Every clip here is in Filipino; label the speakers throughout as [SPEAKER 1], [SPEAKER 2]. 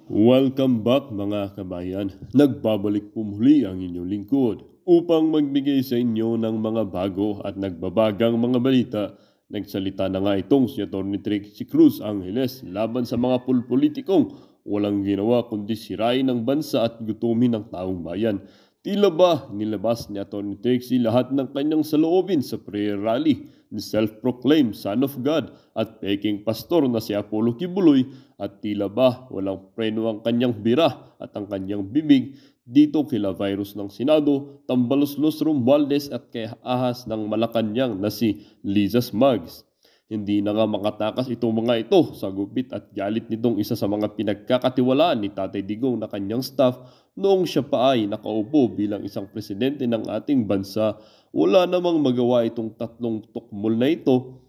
[SPEAKER 1] Welcome back mga kabayan. Nagbabalik po muli ang inyong lingkod upang magbigay sa inyo ng mga bago at nagbabagang mga balita. Nagsalita na nga itong si Atty. Trixie Cruz Angeles laban sa mga pulpolitikong walang ginawa kundi sirain ang bansa at gutumin ang taong bayan. Tila ba nilabas ni Atty. Trixie lahat ng kanyang saloobin sa prayer rally ni self-proclaimed Son of God at peking pastor na si Apollo Kibuloy at tila ba walang preno ang kanyang bira at ang kanyang bibig dito kila virus ng Senado, Tambaluslos Romualdez at kay ahas ng Malacanang na si Liza Smugs. Hindi na nga makatakas itong mga ito sa gupit at galit nitong isa sa mga pinagkakatiwalaan ni Tatay Digong na kanyang staff noong siya pa ay nakaupo bilang isang presidente ng ating bansa. Wala namang magawa itong tatlong tukmol na ito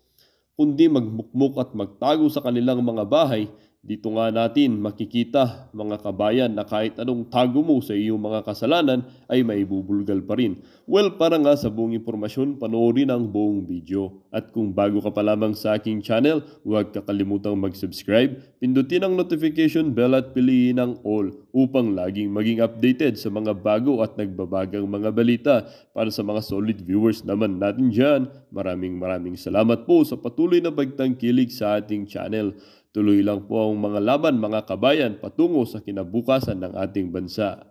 [SPEAKER 1] kundi magmukmuk at magtago sa kanilang mga bahay. Dito nga natin makikita mga kabayan na kahit anong tago mo sa iyong mga kasalanan ay maibubulgal pa rin. Well, para nga sa buong impormasyon, panoorin ang buong video. At kung bago ka pa lamang sa aking channel, huwag kakalimutang mag-subscribe, pindutin ang notification bell at piliin ang all upang laging maging updated sa mga bago at nagbabagang mga balita. Para sa mga solid viewers naman natin dyan, maraming salamat po sa patuloy na pagtangkilik sa ating channel. Tuloy lang po ang mga laban mga kabayan patungo sa kinabukasan ng ating bansa.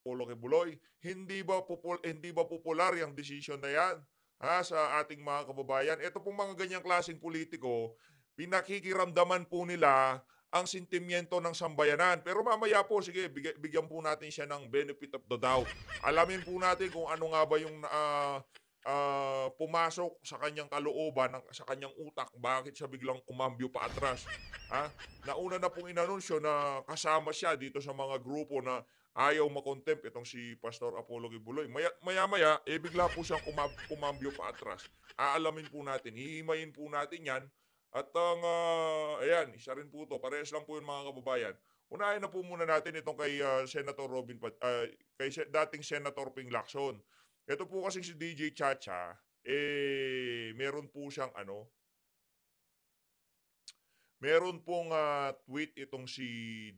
[SPEAKER 2] Apollo Kibuloy, hindi ba popular yung decision na yan sa ating mga kababayan? Ito pong mga ganyang klaseng politiko, pinakikiramdaman po nila ang sentimiento ng sambayanan. Pero mamaya po, sige, bigyan po natin siya ng benefit of the doubt. Alamin po natin kung ano nga ba yung pumasok sa kanyang kalooban, sa kanyang utak, bakit siya biglang kumambyo pa atras. Nauna na pong inanunsyo na kasama siya dito sa mga grupo na ayaw makontempt itong si Pastor Apollo Kibuloy. Maya-maya, bigla po siyang kumambyo pa atras. Aalamin po natin, hihimayin po natin yan. At ayan, isa rin po to. Parehas lang po yung mga kababayan. Unahin na po muna natin itong kay Senator dating Senator Ping Lacson. Ito po kasi si DJ Chacha, meron po siyang meron pong tweet itong si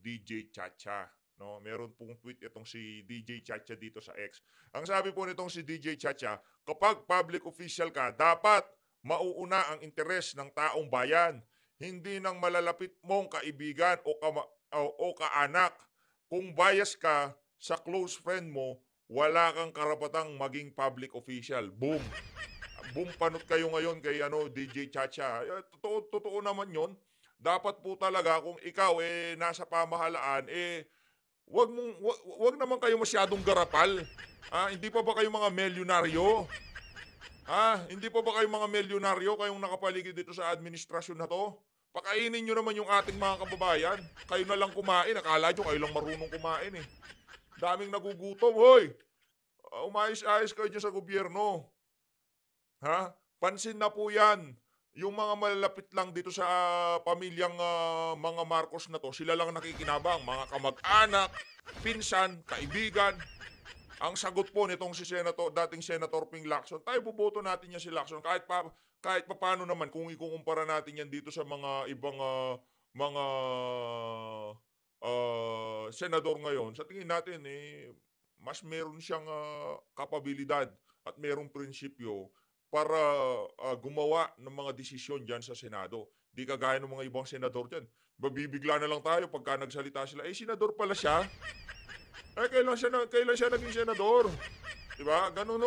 [SPEAKER 2] DJ Chacha. No, meron pong tweet itong si DJ Chacha dito sa X. Ang sabi po nitong si DJ Chacha, kapag public official ka, dapat mauuna ang interes ng taong bayan, hindi ng malalapit mong kaibigan o kaanak. Kung bias ka sa close friend mo, wala kang karapatang maging public official. Boom. Boom panot kayo ngayon kay DJ Chacha. Totoo naman 'yon. Dapat po talaga kung ikaw nasa pamahalaan wag naman kayo masyadong garapal. Hindi pa ba kayo mga milyonaryo? Hindi pa ba kayo mga milyonaryo kayong nakapaligid dito sa administrasyon na to? Pakainin nyo naman yung ating mga kababayan. Kayo na lang kumain. Akala nyo kayo lang marunong kumain eh. Daming nagugutom. Hoy! Umayos-ayos kayo dyan sa gobyerno. Pansin na po yan. Yung mga malalapit lang dito sa pamilyang mga Marcos na to, sila lang nakikinabang. Mga kamag-anak, pinsan, kaibigan. Ang sagot po nitong si dating Senator Ping Lacson, tayo boboto natin yan si Lacson. Kahit pa paano naman, kung ikukumpara natin yan dito sa mga ibang mga senador ngayon, sa tingin natin mas meron siyang kapabilidad at merong prinsipyo para gumawa ng mga desisyon dyan sa Senado. Di kagaya ng mga ibang senador dyan. Mabibigla na lang tayo pagka nagsalita sila, senador pala siya. Kailan siya naging senador? Diba? Ganun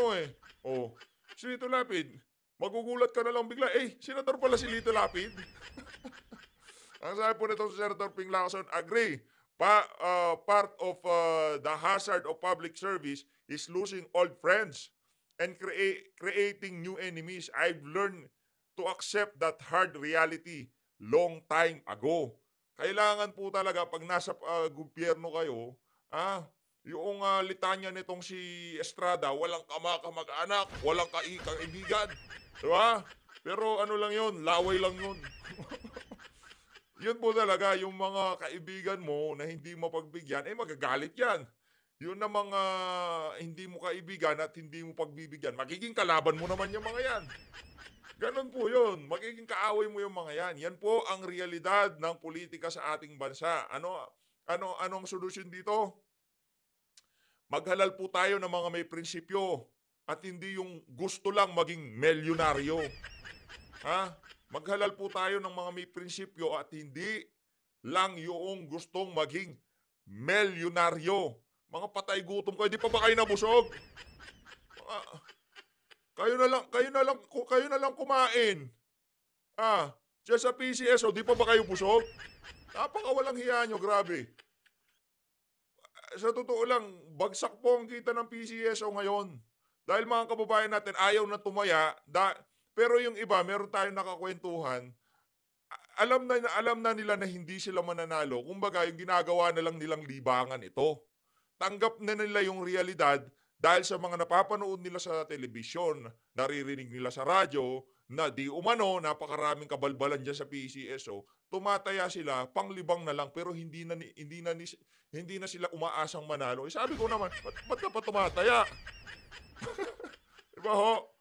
[SPEAKER 2] si Lito Lapid, magugulat ka na lang bigla, senador pala si Lito Lapid. Ang sabi po nito si Senator Ping Lacson, agree. Part of the hazard of public service is losing old friends and creating new enemies. I've learned to accept that hard reality long time ago. Kailangan po talaga pag nasa gobyerno kayo, yung litanya nitong si Estrada, walang kamag-anak, walang kaibigan. Diba? Pero ano lang yun, laway lang yun. Yun po talaga, yung mga kaibigan mo na hindi mo pagbigyan, magagalit yan. Yun na mga hindi mo kaibigan at hindi mo pagbibigyan, magiging kalaban mo naman yung mga yan. Ganon po yun. Magiging kaaway mo yung mga yan. Yan po ang realidad ng politika sa ating bansa. Anong solusyon dito? Maghalal po tayo ng mga may prinsipyo at hindi yung gusto lang maging milyonaryo. Ha? Maghalal po tayo ng mga may prinsipyo at hindi lang yung gustong maging milyonaryo. Mga patay gutom kayo, di pa ba kayo nabusog? Mga- kayo na lang kumain. Diyan sa PCSO, di pa ba kayo busog? Napakawalang hiya nyo, grabe. Sa totoo lang, bagsak po ang kita ng PCSO ngayon. Dahil mga kababayan natin ayaw na tumaya, pero yung iba, meron tayong nakakwentuhan, alam na nila na hindi sila mananalo. Kumbaga, yung ginagawa na lang nilang libangan ito. Tanggap na nila yung realidad dahil sa mga napapanood nila sa telebisyon, naririnig nila sa radyo, na di umano, napakaraming kabalbalan dyan sa PCSO, tumataya sila, panglibang na lang, pero hindi na sila umaasang manalo. Sabi ko naman, ba't ka pa tumataya? Diba ho?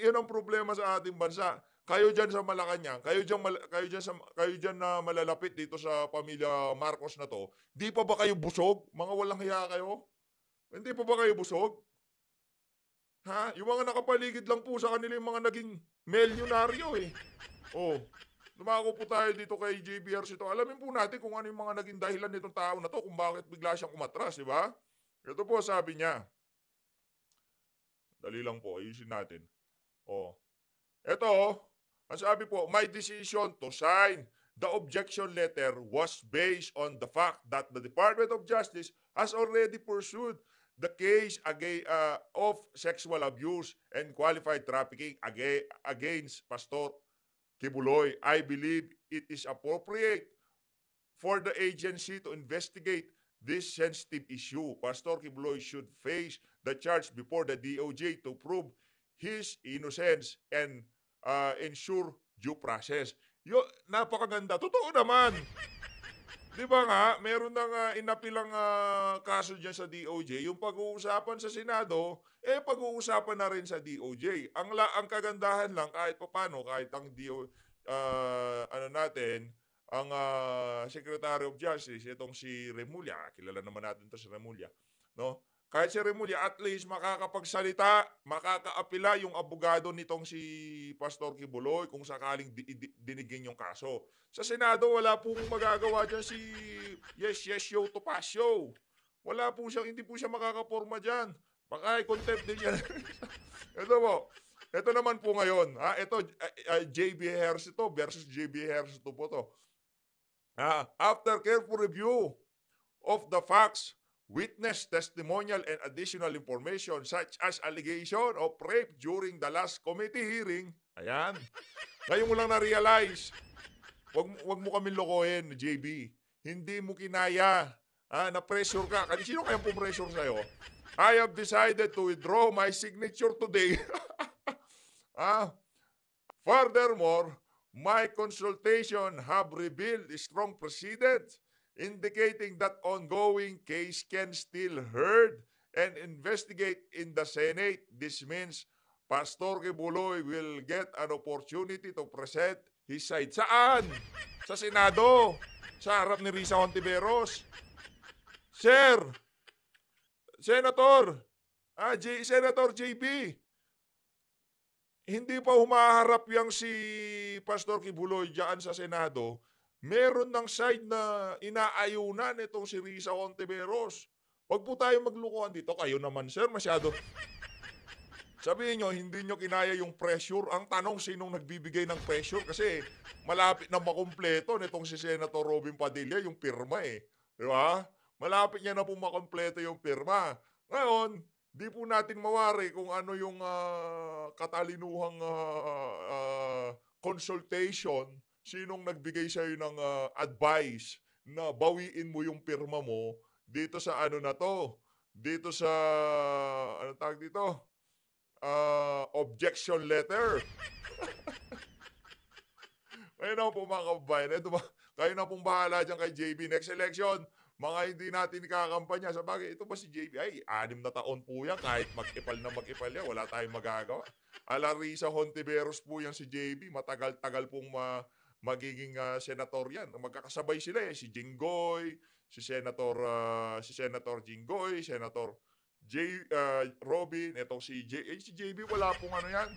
[SPEAKER 2] Yun ang problema sa ating bansa. Kayo dyan sa Malacanang, kayo dyan na malalapit dito sa pamilya Marcos na to, di pa ba kayo busog? Mga walang hiya kayo? Hindi pa ba kayo busog? Ha? Yung mga nakapaligid lang po sa kanila yung mga naging milyonaryo eh. Oh, dumako po tayo dito kay JBRC to. Alamin po natin kung ano yung mga naging dahilan nitong tao na to, kung bakit bigla siyang umatras, di ba? Ito po sabi niya. Dali lang po, ayusin natin. Oh. Ito, ang sabi po, my decision to sign the objection letter was based on the fact that the Department of Justice has already pursued the case of sexual abuse and qualified trafficking against Pastor Kibuloy. I believe it is appropriate for the agency to investigate this sensitive issue. Pastor Kibuloy should face the charge before the DOJ to prove his innocence and ensure due process. Napakaganda. Totoo naman. Di ba nga, meron nang inapilang kaso dyan sa DOJ. Yung pag-uusapan sa Senado, pag-uusapan na rin sa DOJ. Ang kagandahan lang, kahit papano, kahit ang ang Secretary of Justice, itong si Remulla, kilala naman natin to si Remulla, no? Kahit si Remulla, at least makakapagsalita, makakaapila yung abogado nitong si Pastor Kibuloy kung sakaling dinigin yung kaso. Sa Senado, wala pong magagawa dyan si Yes, Topacio. Hindi po siya makakaporma dyan. Baka contempt din siya. Ito po. Ito naman po ngayon. Ito, JB Ejercito versus JB Ejercito po to. After careful review of the facts, witness testimonial and additional information such as allegation of rape during the last committee hearing. Ayan. Ngayon mo lang na-realize. Wag mo kami lokohin, JB. Hindi mo kinaya. Na-pressure ka. Sino kayang pupressure sa'yo? I have decided to withdraw my signature today. Furthermore, my consultation have revealed strong precedent indicating that ongoing case can still heard and investigate in the Senate. This means Pastor Kibuloy will get an opportunity to present his side. Saan? Sa Senado. Sa harap ni Risa Hontiveros. Sir, Senator, Senator JB, hindi pa humaharap yang si Pastor Kibuloy diyan sa Senado. Meron ng side na inaayunan itong si Risa Hontiveros. Huwag po tayo maglukuhan dito. Kayo naman, sir, masyado. Sabihin nyo, hindi nyo kinaya yung pressure. Ang tanong, sinong nagbibigay ng pressure? Kasi malapit na makumpleto nitong si Senator Robin Padilla yung pirma eh. Di ba? Malapit niya na po makumpleto yung pirma. Ngayon, di po natin mawari kung ano yung katalinuhang consultation, sinong nagbigay sa'yo ng advice na bawiin mo yung pirma mo dito sa ano na to, dito sa, ano tawag dito? Objection letter. Kayo na po mga kababayan. Kayo na pong bahala dyan kay JB. Next election, mga hindi natin ikakampanya. Sa bagay, ito ba si JB? Ay, 6 na taon po yan. Kahit mag-ipal yan, wala tayong magagawa. Ala Risa Hontiveros po yan si JB. Matagal-tagal pong magiging senator yan. Magkakasabay sila eh. Si Jinggoy, si Senator Jinggoy, Senator Robin, itong si JB wala pong ano yan.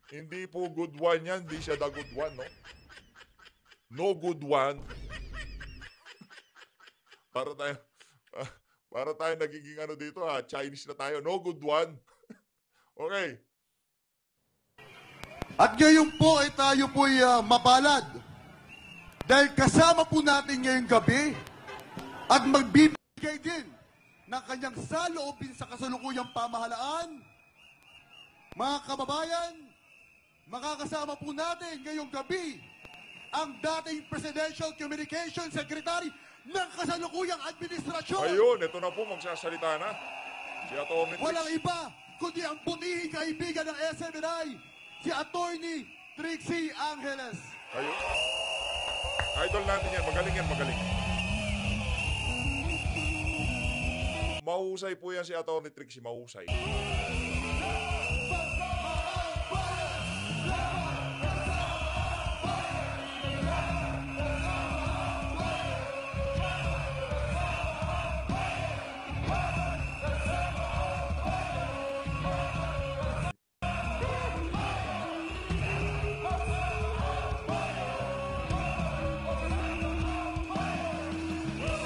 [SPEAKER 2] Hindi po good one yan, hindi siya the good one, no? No good one. Para tayo, para tayo nagiging ano dito Chinese na tayo. No good one. Okay.
[SPEAKER 3] At ngayon po ay tayo po'y mapalad. Dahil kasama po natin ngayong gabi at magbibigay din ng kanyang saloobin sa kasalukuyang pamahalaan. Mga kababayan, makakasama po natin ngayong gabi ang dating Presidential Communications Secretary ng kasalukuyang administrasyon.
[SPEAKER 2] Ayun, ito na po magsasalita na. Si Atty.
[SPEAKER 3] Walang iba kundi ang putihing kaibigan ng SMNI, si Atty. Trixie Angeles.
[SPEAKER 2] Ayun. Idol natin yan. Magaling yan, magaling. Mahusay po yan si Atty. Trixie. Mahusay.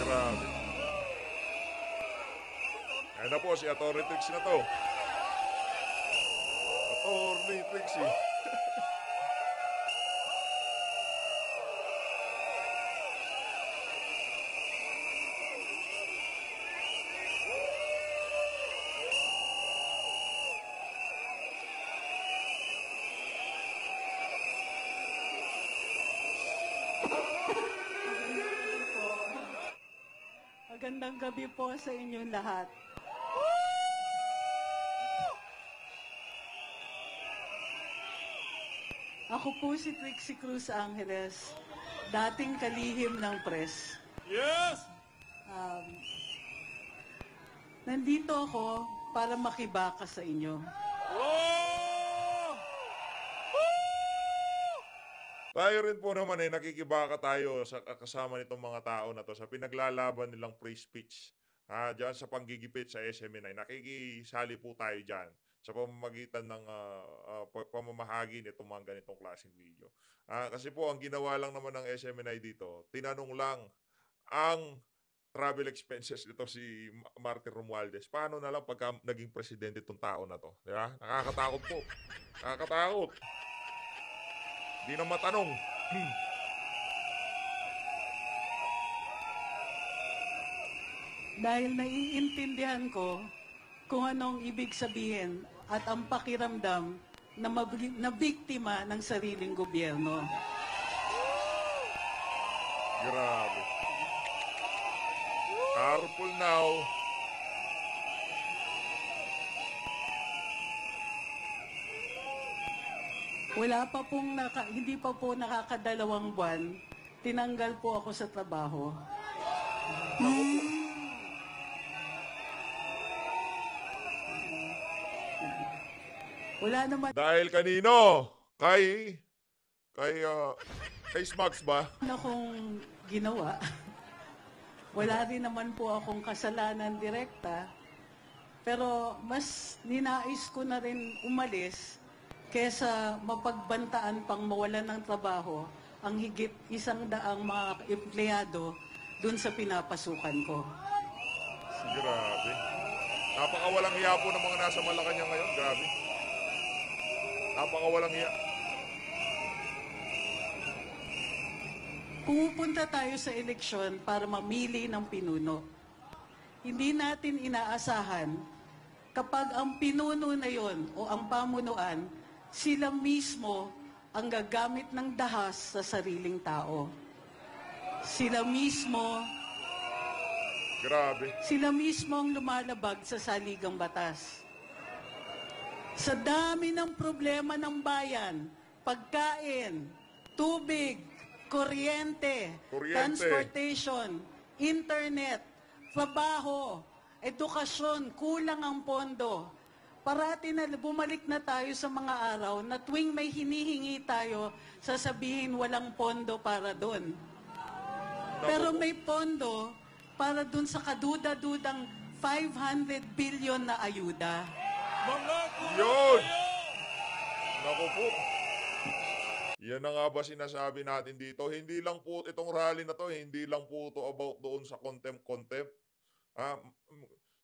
[SPEAKER 2] Grabe. Ayan na po si Atty. Trixie na to. Atty. Trixie.
[SPEAKER 4] Magandang gabi po sa inyong lahat. Ako po si Trixie Cruz Angeles, dating kalihim ng press.
[SPEAKER 2] Yes!
[SPEAKER 4] Nandito ako para makibaka sa inyo.
[SPEAKER 2] Tayo rin po naman nakikibaka tayo sa kasama nitong mga tao na to sa pinaglalaban nilang free speech. Diyan sa panggigipit sa SMNI. Nakikisali po tayo diyan sa pamamagitan ng pamamahagi nitong mga ganitong klaseng video. Kasi po ang ginawa lang naman ng SMNI dito, tinanong lang ang travel expenses nito si Martin Romualdez. Paano na lang pagka naging presidente itong tao na to? Di ba? Nakakatakot po. Nakakatakot. Di na matanong.
[SPEAKER 4] Dahil naiintindihan ko kung anong ibig sabihin at ang pakiramdam na biktima ng sariling gobyerno.
[SPEAKER 2] Grabe. Careful now.
[SPEAKER 4] Hindi pa po nakakadalawang buwan, tinanggal po ako sa trabaho. Wala naman
[SPEAKER 2] Dahil kanino? Kay Smugs ba?
[SPEAKER 4] akong ginawa. Wala rin naman po akong kasalanan direkta. Pero mas ninais ko na rin umalis kesa mapagbantaan pang mawalan ng trabaho ang higit 100 mga empleyado dun sa pinapasukan ko.
[SPEAKER 2] Grabe. Napakawalang hiya po ng mga nasa Malacanang ngayon. Grabe. Napakawalang hiya.
[SPEAKER 4] Pumupunta tayo sa eleksyon para mamili ng pinuno. Hindi natin inaasahan kapag ang pinuno na yon o ang pamunuan, sila mismo ang gagamit ng dahas sa sariling tao. Sila mismo
[SPEAKER 2] Grabe.
[SPEAKER 4] ang lumalabag sa saligang batas. Sa dami ng problema ng bayan, pagkain, tubig, kuryente, transportation, internet, trabaho, edukasyon, kulang ang pondo. Parati na bumalik na tayo sa mga araw na tuwing may hinihingi tayo, sasabihin walang pondo para doon. Pero may pondo para dun sa kaduda-dudang 500 billion na ayuda.
[SPEAKER 2] Yun! Naku po. Yan na nga ba sinasabi natin dito? Hindi lang po itong rally na to, hindi lang po ito about doon sa contempt.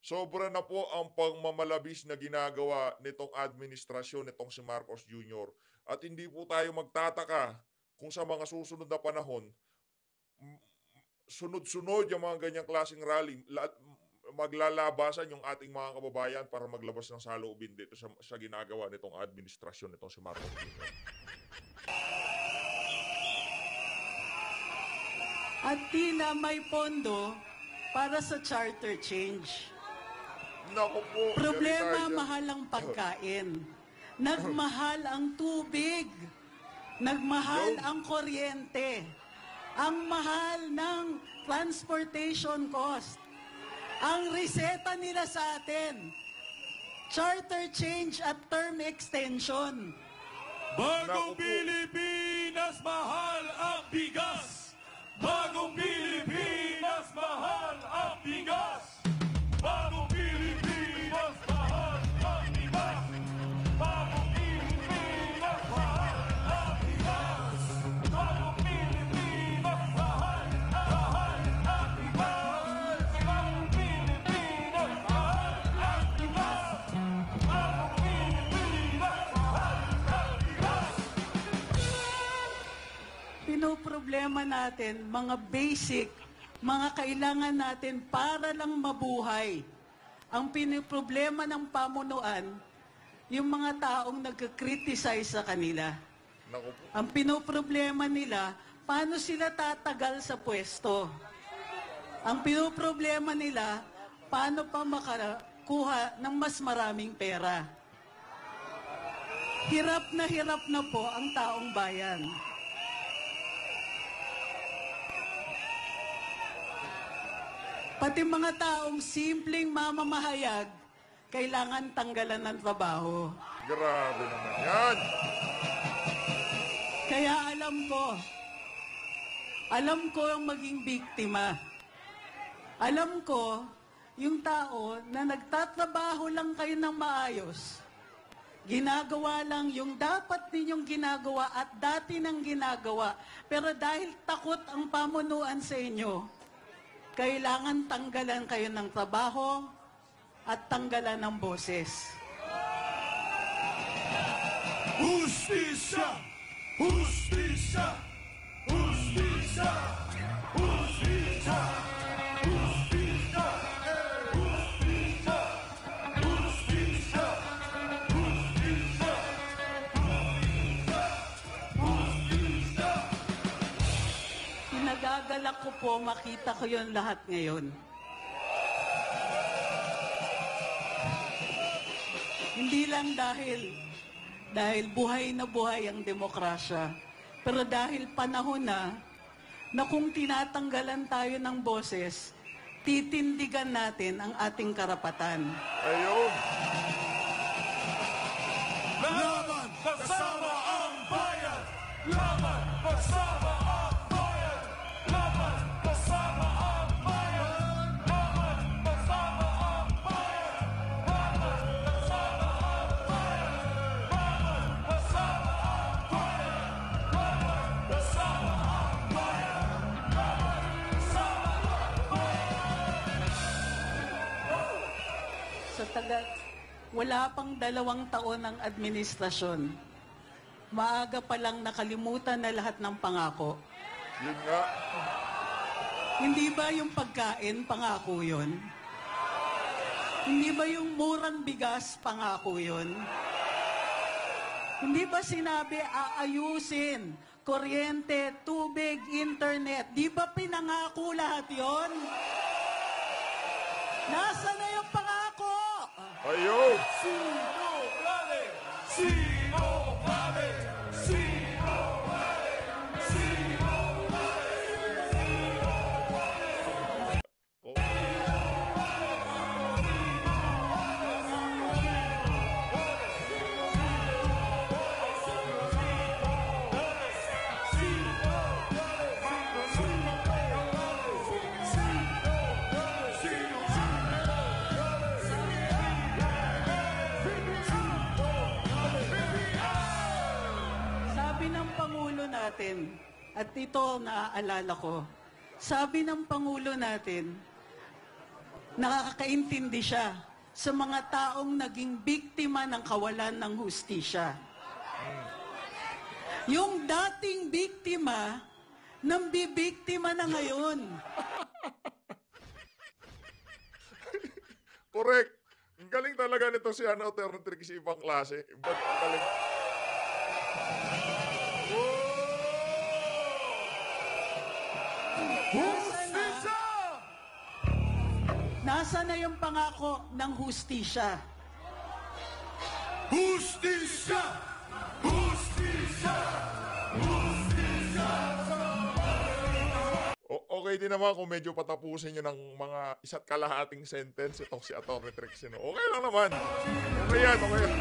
[SPEAKER 2] Sobra na po ang pagmamalabis na ginagawa nitong administrasyon nitong si Marcos Jr. At hindi po tayo magtataka kung sa mga susunod na panahon, sunod-sunod yung mga ganyang klaseng rally, maglalabasan yung ating mga kababayan para maglabas ng saloobin dito sa ginagawa nitong administrasyon nitong si Marcos Jr.
[SPEAKER 4] At tila may pondo para sa charter change.
[SPEAKER 2] Naku po.
[SPEAKER 4] Problema,
[SPEAKER 2] yan tayo.
[SPEAKER 4] mahal ang pagkain. Nagmahal ang tubig. Nagmahal ang kuryente. Ang mahal ng transportation cost. Ang reseta nila sa atin, charter change at term extension.
[SPEAKER 5] Bagong Pilipinas, mahal ang bigas! Bagong Pilipinas, mahal ang bigas! Bagong Pilipinas, mahal ang bigas! Bagong Pilipinas, mahal ang bigas! Bagong Pilipinas, mahal ang bigas! Bagong Pilipinas, mahal ang bigas! Bagong Pilipinas, mahal ang bigas!
[SPEAKER 4] Pinoproblema natin mga basic, mga kailangan natin para lang mabuhay. Ang pinoproblema ng pamunuan, yung mga taong nagka-criticize sa kanila.
[SPEAKER 2] Naku po.
[SPEAKER 4] Ang pinoproblema nila, paano sila tatagal sa pwesto. Ang pinoproblema nila, paano pa makakuha ng mas maraming pera. Hirap na po ang taong bayan. Pati mga taong simpleng mamamahayag, kailangan tanggalan ng trabaho.
[SPEAKER 2] Grabe naman yan.
[SPEAKER 4] Kaya alam ko ang maging biktima. Alam ko yung tao na nagtatrabaho lang kayo ng maayos. Ginagawa lang yung dapat ninyong ginagawa at dati nang ginagawa. Pero dahil takot ang pamunuan sa inyo, kailangan tanggalan kayo ng trabaho at tanggalan ng boses.
[SPEAKER 5] Justisya! Justisya! Justisya! Justisya! Justisya! Justisya! Justisya! Justisya! Justisya!
[SPEAKER 4] Pinagagalak ko po, makita ko yun lahat ngayon. Hindi lang dahil buhay na buhay ang demokrasya, pero dahil panahon na kung tinatanggalan tayo ng boses, titindigan natin ang ating karapatan.
[SPEAKER 2] Ayun.
[SPEAKER 5] Laban kasama ang bayan! Laban kasama ang bayan! Laban kasama ang bayan! Laban kasama ang bayan! Laban kasama ang bayan! Laban kasama ang bayan! Laban kasama ang bayan! Laban kasama ang bayan!
[SPEAKER 4] Wala pang 2 taon ng administrasyon. Maaga pa lang nakalimutan na lahat ng pangako.
[SPEAKER 2] Yun nga.
[SPEAKER 4] Hindi ba yung pagkain, pangako yun? Hindi ba yung murang bigas, pangako yun? Hindi ba sinabi aayusin, kuryente, tubig, internet? Di ba pinangako lahat yun? Nasaan na yung pangako?
[SPEAKER 2] Ayun.
[SPEAKER 5] Sino plane? Sino plane? Sino plane? Sino
[SPEAKER 4] at ito naaalala ko, sabi ng Pangulo natin, nakakaintindi siya sa mga taong naging biktima ng kawalan ng hustisya. Yung dating biktima, nambibiktima na ngayon.
[SPEAKER 2] Correct. Ang galing talaga nito si Atty. Trixie, ibang klase. Ibang galing.
[SPEAKER 4] Nasa na yung pangako ng hustisya?
[SPEAKER 5] Justisya! Justisya!
[SPEAKER 2] Okay din naman kung medyo patapusin nyo ng mga isa't kalahating sentence itong si Atty. Trixie. No? Okay lang naman. Okay yan, okay yan.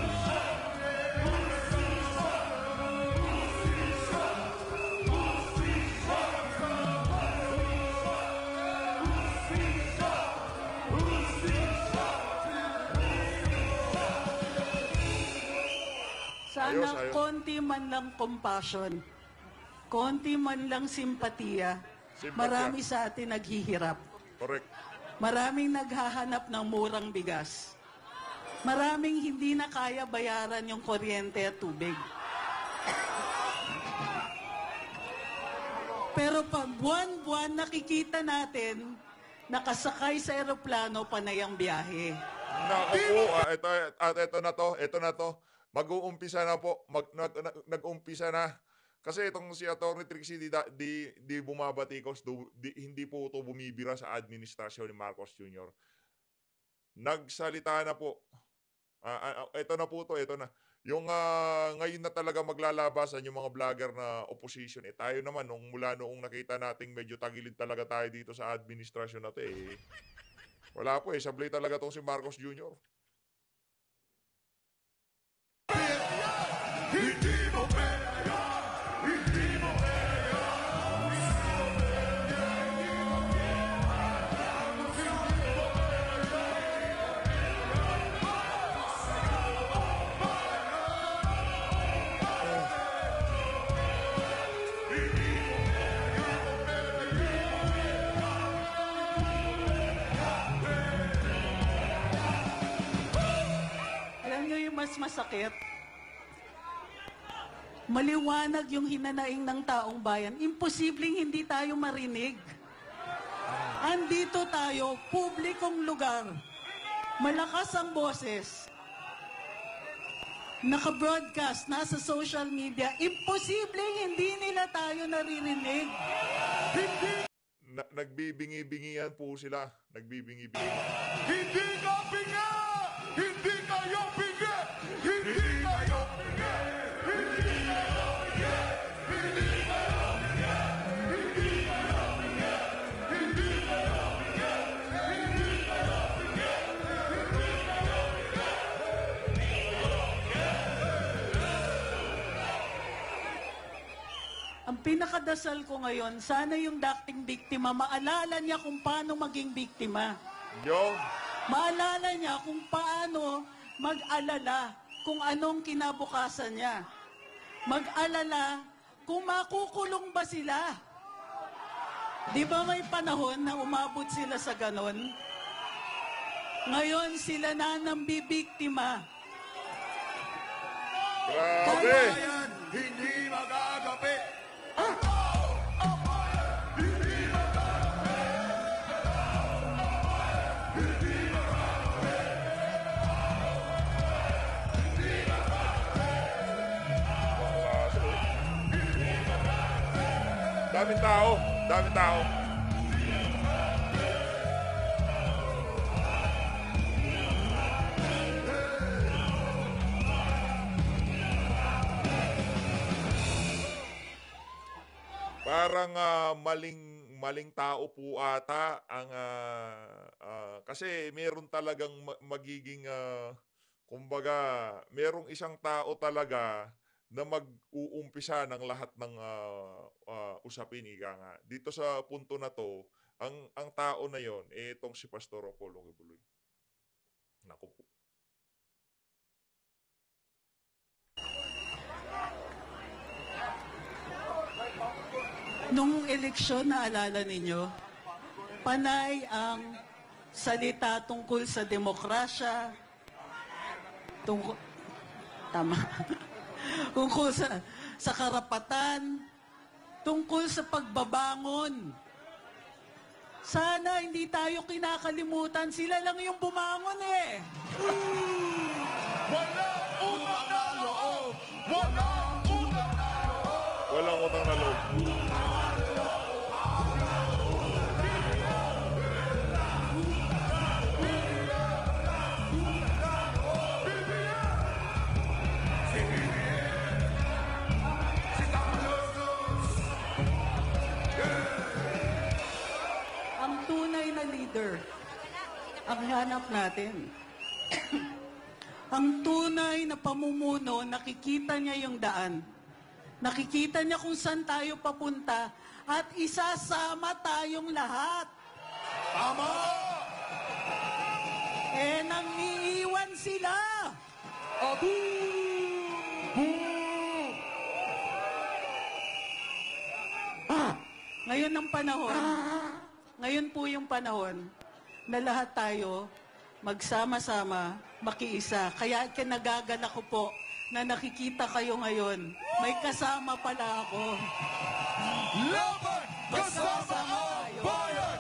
[SPEAKER 4] Sana
[SPEAKER 2] Ayos.
[SPEAKER 4] konti man lang compassion, konti man lang simpatiya.
[SPEAKER 2] Simpatya.
[SPEAKER 4] Marami sa atin naghihirap.
[SPEAKER 2] Correct.
[SPEAKER 4] Maraming naghahanap ng murang bigas. Maraming hindi na kaya bayaran yung kuryente at tubig. Pero pa buwan-buwan nakikita natin nakasakay sa eroplano panay ang biyahe.
[SPEAKER 2] Naku po, ito na to. Mag-uumpisa na po. Nag-umpisa na. Kasi itong si Atty. Trixie di bumabatikos, hindi po ito bumibira sa administrasyon ni Marcos Jr. Nagsalita na po. Ito na po ito na. Yung ngayon na talaga maglalabasan yung mga vlogger na opposition. Tayo naman, mula noong nakita nating medyo tagilid talaga tayo dito sa administrasyon na to wala po sablay talaga tong si Marcos Jr.
[SPEAKER 5] Hindi mo pera! Hindi mo pera!
[SPEAKER 4] Alam niyo yung mas masakit? Maliwanag yung hinanaing ng taong bayan. Imposibleng hindi tayo marinig. Andito tayo, publikong lugar. Malakas ang boses. Naka-broadcast, nasa social media. Imposibleng hindi nila tayo naririnig.
[SPEAKER 2] Nagbibingi-bingian po sila. Nagbibingi-bingi.
[SPEAKER 5] Hindi ka bingi! Hindi kayo bingi! Hindi kayo bingi! Hindi kayo bingi! Hindi kayo bingi! Hindi kayo bingi! Hindi kayo bingi! Hindi kayo bingi! Hindi kayo
[SPEAKER 4] Ang pinakadasal ko ngayon, sana yung dating biktima, maalala niya kung paano maging biktima.
[SPEAKER 2] Yo,
[SPEAKER 4] Maalala niya kung paano mag-alala kung anong kinabukasan niya. Mag-alala kung makukulong ba sila. Di ba may panahon na umabot sila sa ganon? Ngayon sila na nambibiktima.
[SPEAKER 2] grabe.
[SPEAKER 5] hindi magagapi!
[SPEAKER 2] Daming tao. Daming tao. Parang maling tao po ata ang kasi meron talagang magiging kumbaga merong isang tao talaga na mag-uumpisa ng lahat ng usapin ika nga. Dito sa punto na to, ang tao na yon itong si Pastor Apollo Kibuloy. Naku po.
[SPEAKER 4] Nung eleksyon, naalala ninyo, panay ang salita tungkol sa demokrasya, tama, tungkol sa karapatan, tungkol sa pagbabangon. Sana hindi tayo kinakalimutan, sila lang yung bumangon eh.
[SPEAKER 2] Walang utang na loob.
[SPEAKER 4] Ang tunay na leader, ang hanap natin. Ang tunay na pamumuno, nakikita niya yung daan. Nakikita niya kung saan tayo papunta at isasama tayong lahat.
[SPEAKER 5] Tama!
[SPEAKER 4] Eh, nang iiwan sila. Ngayon ang panahon, ngayon po yung panahon na lahat tayo magsama-sama, makiisa. Kaya kinagagalak ko po na nakikita kayo ngayon. May kasama pala ako.
[SPEAKER 5] Laban kasama ang bayan!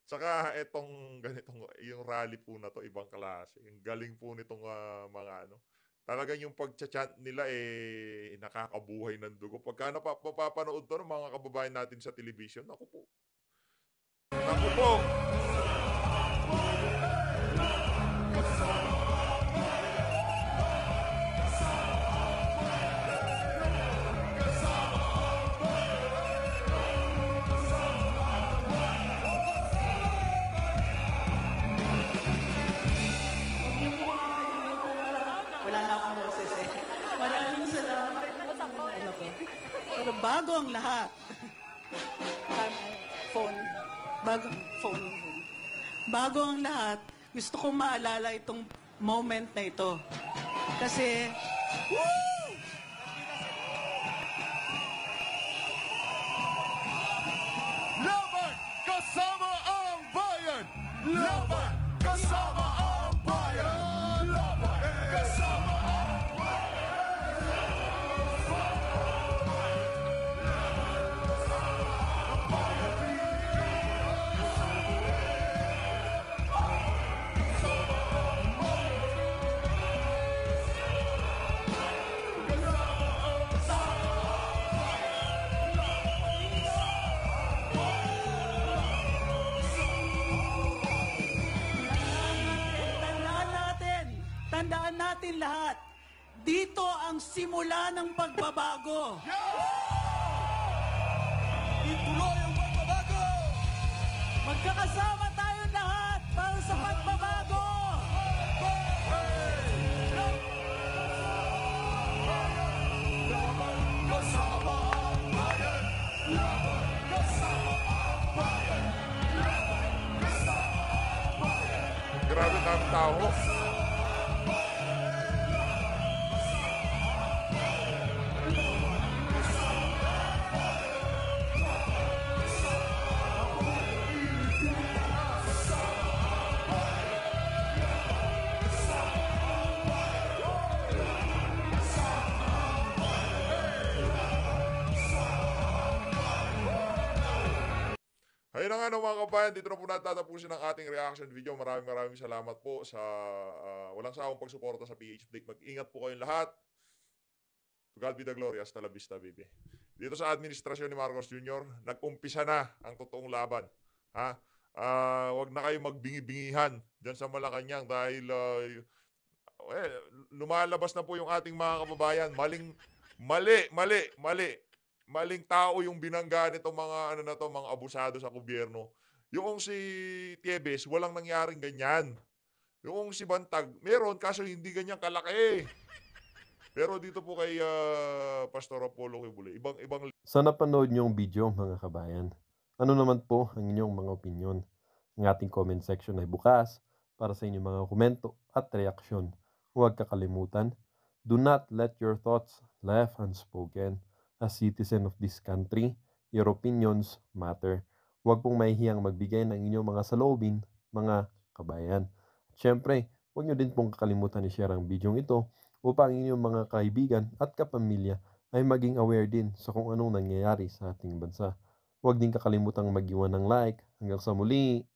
[SPEAKER 2] Saka etong ganitong yung rally po na to ibang klase. Yung galing po nitong mga ano. Talagang yung pagcha-chant nila nakakabuhay ng dugo. Pagka napapanood to ng mga kababayan natin sa television, naku po. Naku po.
[SPEAKER 4] Wala na akong boses eh. Maraming salamat. Ano ko? Pero bago ang lahat, phone. Bago ang lahat, gusto kong maalala itong moment na ito. Kasi,
[SPEAKER 5] Laban kasama ang bayan! Laban kasama ang bayan! Laban kasama ang
[SPEAKER 4] tandaan natin lahat, dito ang simula ng pagbabago.
[SPEAKER 5] Ituloy ang pagbabago!
[SPEAKER 4] Magkakasama tayo lahat para sa pagbabago.
[SPEAKER 5] Kasama ang bayan! Laban kasama ang bayan! Laban kasama ang bayan!
[SPEAKER 2] Grabe na ang tao. Ayun na nga no, mga kabayan, dito na po natatapusin ang ating reaction video. Maraming salamat po sa walang sawang pagsuporta sa PH Blake. Mag-ingat po kayong lahat. To God be the glory. Hasta la vista, baby. Dito sa administrasyon ni Marcos Jr., nag-umpisa na ang totoong laban. Ha? Wag na kayo magbingi-bingihan dyan sa Malacanang dahil lumalabas na po yung ating mga kababayan. Maling tao yung binangga nitong mga mga abusado sa gobyerno. Yung si Tiebes, walang nangyaring ganyan. Yung si Bantag, meron kaso hindi ganyan kalaki. Pero dito po kay Pastor Apollo Quibule, ibang
[SPEAKER 6] Sa napanood niyong video mga kabayan, ano naman po ang inyong mga opinyon? Ang ating comment section ay bukas para sa inyong mga komento at reaksyon. huwag kakalimutan, do not let your thoughts left unspoken. As citizen of this country, your opinions matter. Huwag pong mahihiyang magbigay ng inyong mga saloobin, mga kabayan. At syempre, huwag nyo din pong kakalimutan i-share ang video ito upang ang inyong mga kaibigan at kapamilya ay maging aware din sa kung anong nangyayari sa ating bansa. Huwag din kakalimutang mag-iwan ng like. Hanggang sa muli!